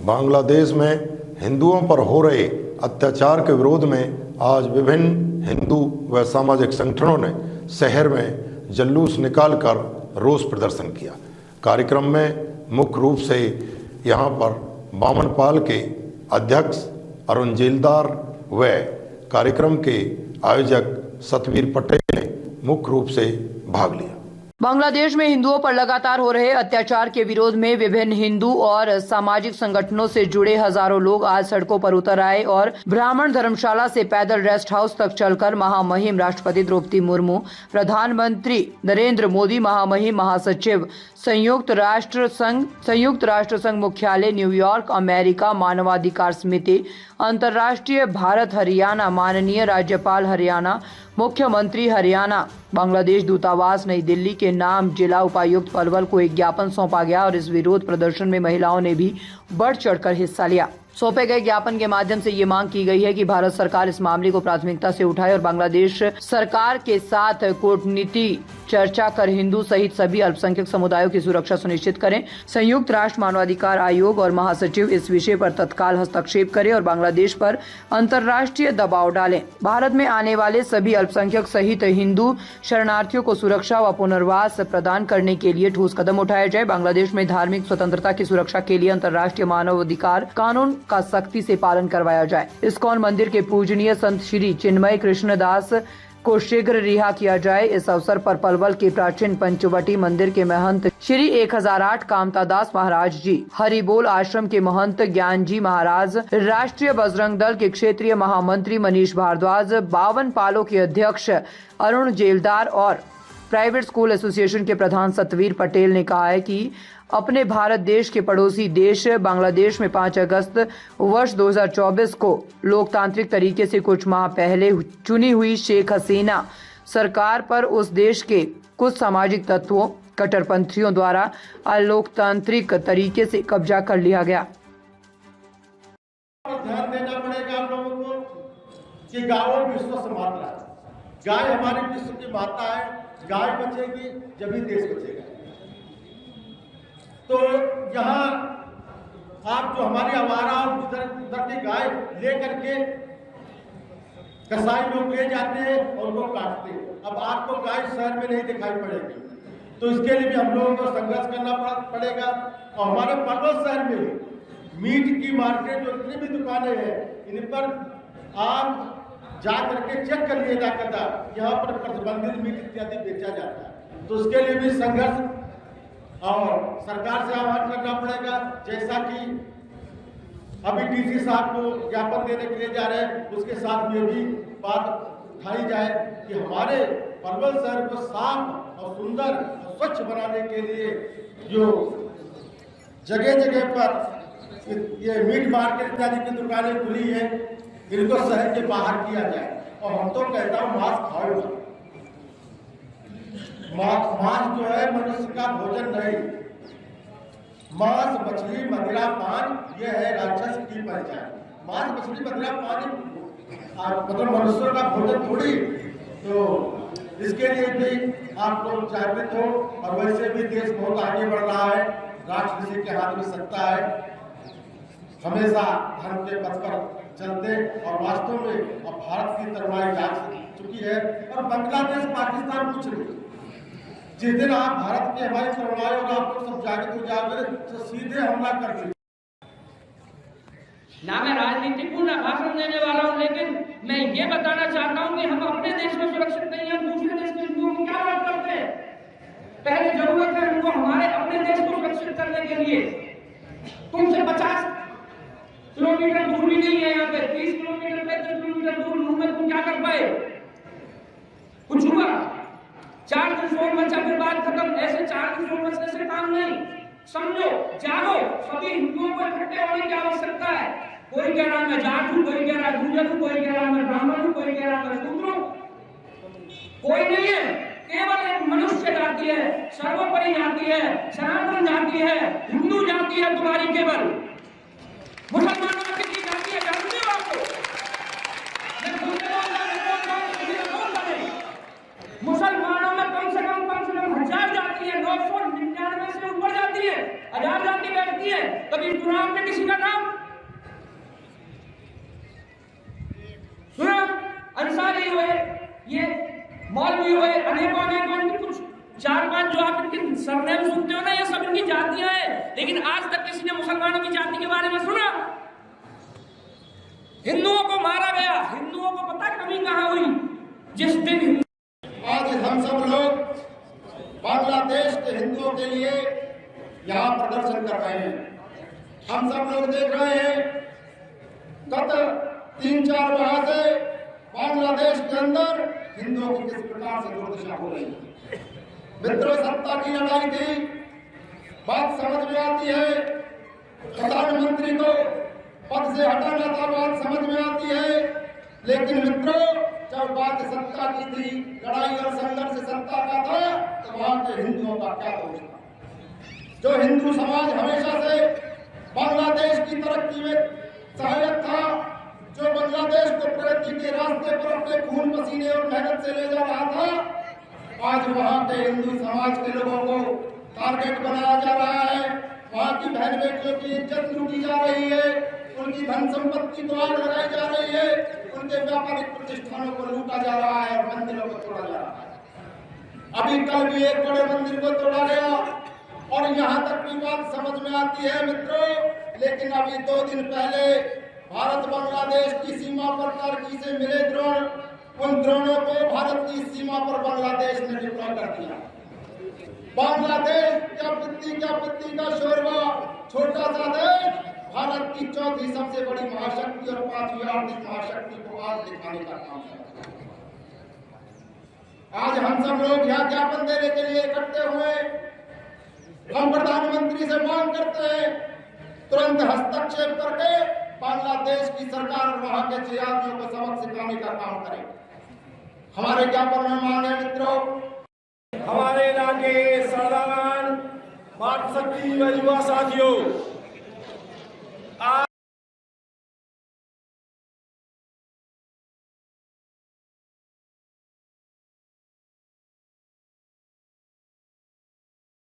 बांग्लादेश में हिंदुओं पर हो रहे अत्याचार के विरोध में आज विभिन्न हिंदू व सामाजिक संगठनों ने शहर में जुलूस निकालकर रोष प्रदर्शन किया। कार्यक्रम में मुख्य रूप से यहां पर बामनपाल के अध्यक्ष अरुण जेलदार व कार्यक्रम के आयोजक सतवीर पटेल ने मुख्य रूप से भाग लिया। बांग्लादेश में हिंदुओं पर लगातार हो रहे अत्याचार के विरोध में विभिन्न हिंदू और सामाजिक संगठनों से जुड़े हजारों लोग आज सड़कों पर उतर आए और ब्राह्मण धर्मशाला से पैदल रेस्ट हाउस तक चलकर महामहिम राष्ट्रपति द्रौपदी मुर्मू, प्रधानमंत्री नरेंद्र मोदी, महामहिम महासचिव संयुक्त राष्ट्र संघ मुख्यालय न्यूयॉर्क, अमेरिका, मानवाधिकार समिति, अंतर्राष्ट्रीय भारत हरियाणा, माननीय राज्यपाल हरियाणा, मुख्यमंत्री हरियाणा, बांग्लादेश दूतावास नई दिल्ली के नाम जिला उपायुक्त पलवल को एक ज्ञापन सौंपा गया और इस विरोध प्रदर्शन में महिलाओं ने भी बढ़ चढ़कर हिस्सा लिया। सौंपे गए ज्ञापन के माध्यम से ये मांग की गई है कि भारत सरकार इस मामले को प्राथमिकता से उठाए और बांग्लादेश सरकार के साथ कूटनीति चर्चा कर हिंदू सहित सभी अल्पसंख्यक समुदायों की सुरक्षा सुनिश्चित करें। संयुक्त राष्ट्र मानवाधिकार आयोग और महासचिव इस विषय पर तत्काल हस्तक्षेप करें और बांग्लादेश पर अंतर्राष्ट्रीय दबाव डालें। भारत में आने वाले सभी अल्पसंख्यक सहित हिंदू शरणार्थियों को सुरक्षा व पुनर्वास प्रदान करने के लिए ठोस कदम उठाया जाए। बांग्लादेश में धार्मिक स्वतंत्रता की सुरक्षा के लिए अंतर्राष्ट्रीय मानवाधिकार कानून का सख्ती से पालन करवाया जाए। इस्कॉन मंदिर के पूजनीय संत श्री चिन्मय कृष्णदास को शीघ्र रिहा किया जाए। इस अवसर पर पलवल के प्राचीन पंचवटी मंदिर के महंत श्री 1008 कामतादास महाराज जी, हरिबोल आश्रम के महंत ज्ञान जी महाराज, राष्ट्रीय बजरंग दल के क्षेत्रीय महामंत्री मनीष भारद्वाज, बावन पालों के अध्यक्ष अरुण जेलदार और प्राइवेट स्कूल एसोसिएशन के प्रधान सतवीर पटेल ने कहा है कि अपने भारत देश के पड़ोसी देश बांग्लादेश में 5 अगस्त वर्ष 2024 को लोकतांत्रिक तरीके से कुछ माह पहले चुनी हुई शेख हसीना सरकार पर उस देश के कुछ सामाजिक तत्वों, कट्टरपंथियों द्वारा अलोकतांत्रिक तरीके से कब्जा कर लिया गया। ध्यान देना पड़ेगा आप लोगों को कि गायों विश्व से माता है, गाय हमारी विश्व की माता है। गाय बचेगी जब ही देश बचेगा। तो यहाँ आप जो हमारी आवारा और उधर की गाय ले करके कसाई लोग ले जाते हैं और उनको काटते हैं। अब आपको गाय शहर में नहीं दिखाई पड़ेगी, तो इसके लिए भी हम लोगों को संघर्ष करना पड़ेगा। और हमारे पलवल शहर में मीट की मार्केट जो जितनी भी दुकानें हैं, इन पर आप जा करके चेक कर लिए जाकर यहाँ पर प्रतिबंधित मीट इत्यादि बेचा जाता है। तो उसके लिए भी संघर्ष और सरकार से आह्वान करना पड़ेगा। जैसा कि अभी डीसी साहब को ज्ञापन देने के लिए जा रहे हैं, उसके साथ में भी बात उठाई जाए कि हमारे पलवल शहर को साफ और सुंदर और स्वच्छ बनाने के लिए जो जगह जगह पर ये मीट मार्केट इत्यादि की दुकानें खुली है, इनको शहर के बाहर किया जाए। और हम तो कहता हूँ मांस खाओ मत। मांस जो है मनुष्य का भोजन नहीं। मांस, मछली, मदिरा, पान ये है राक्षस की पहचान। मांस, मछली, मदिरा, पान मतलब मनुष्यों का भोजन थोड़ी। तो इसके लिए भी आप लोग जागृत हो। और वैसे भी देश बहुत आगे बढ़ रहा है, राष्ट्र जी के हाथ में सत्ता है, हमेशा धर्म के पथ पर चलते। और वास्तव में अब भारत की तरवाई जाग चुकी है और बांग्लादेश, पाकिस्तान कुछ नहीं। जिस दिन आप भारत के हमारे तरवाई और आप लोग सब जागृत हो जाओगे तो सीधे हमला कर देंगे। ना मैं राजनीतिपूर्ण भाषण देने वाला हूँ, लेकिन मैं ये बताना चाहता हूँ कि हम अपने देश में सुरक्षित नहीं है, दूसरे देश के हिंदुओं की क्या बात करते हैं। पहले जरूरत है हमको हमारे अपने देश को सुरक्षित करने के लिए। तुमसे 50 किलोमीटर दूर भी नहीं है, यहाँ पे 30 किलोमीटर 35 किलोमीटर दूर में तुम क्या कर पाए? कुछ हुआ? 4 दिन शोर मचा फिर बात खत्म। ऐसे 4 दिन शोर मचने से काम नहीं। समझो, जागो, सभी हिंदुओं को इकट्ठे होने की आवश्यकता है। कोई कह रहा मैं जाट हूं, कोई कह रहा गुर्जर हूं, कोई कह रहा मैं ब्राह्मण हूं, कोई कह रहा मैं शूद्र हूं। कोई नहीं है, केवल एक मनुष्य जाति है, सर्वोपरि जाति है, सनातन जाति है, हिंदू जाति है तुम्हारी केवल। मुसलमानों में कितनी जाति है जानते हो आपको? मुसलमानों में कम से कम 1000 जाति है, 999 से ऊपर जाती है, 1000 जाति बैठती है। कभी सुना आपने किसी का नाम? सुना? अंसारी हुए, ये मौलवी हुए, अनेकों इनकी कुछ 4-5 जो आप इनके सरनेम सुनते हो ना, ये सब इनकी जातियां हैं। लेकिन आज तक किसी ने मुसलमानों की जाति के बारे में सुना? हिंदुओं को मारा गया, हिंदुओं को पता कमी कहां हुई? जिस दिन आज हम सब लोग बांग्लादेश के हिंदुओं के लिए यहाँ प्रदर्शन कर रहे हैं। हम सब लोग देख रहे हैं गत 3-4 माह से बांग्लादेश के अंदर हिंदुओं की किस प्रकार से दुर्दशा हो रही है। मित्रों, सत्ता की लड़ाई थी, बात समझ में आती है। प्रधानमंत्री को पद से हटाना था, बात समझ में आती है। लेकिन मित्रों, जब बात सत्ता की थी, लड़ाई और संघर्ष सत्ता का था, तो वहां के हिंदुओं का क्या दोष था? जो हिंदू समाज हमेशा से बांग्लादेश की तरक्की में सहायक था, जो बांग्लादेश को प्रगति के रास्ते पर अपने खून पसीने और मेहनत से ले जा रहा था, आज वहां के हिंदू समाज के लोगों को टारगेट बनाया जा रहा है। वहां की बहन बेटियों की इज्जत लूटी जा रही है, उनकी धन संपत्ति को आग लगाई जा रही है, उनके व्यापारिक प्रतिष्ठानों को लूटा जा रहा है और मंदिरों को तोड़ा जा रहा है। अभी कल भी एक बड़े मंदिर को तोड़ा गया और यहाँ तक की बात समझ में आती है मित्रों। लेकिन अभी 2 दिन पहले भारत बांग्लादेश की सीमा पर टर्की से मिले ड्रोन, उन ड्रोनों को भारत की सीमा पर बांग्लादेश ने डिप्लॉय कर दिया। बांग्लादेश क्या पित्ती का शोरबा, छोटा सा देश, भारत की 4थी सबसे बड़ी महाशक्ति और 5वीं आर्थिक महाशक्ति को आज दिखाने का काम कर रहा है। आज हम सब लोग यहाँ ज्ञापन देने के लिए इकट्ठे हुए। हम प्रधानमंत्री से मांग करते हैं, तुरंत हस्तक्षेप करके बांग्लादेश की सरकार और वहां के जिहादियों को सबक सिखाने का काम करे। हमारे ज्ञापन में मांग है मित्रों, हमारे इलाके सरदारान, मातृशक्ति व युवा साथियों,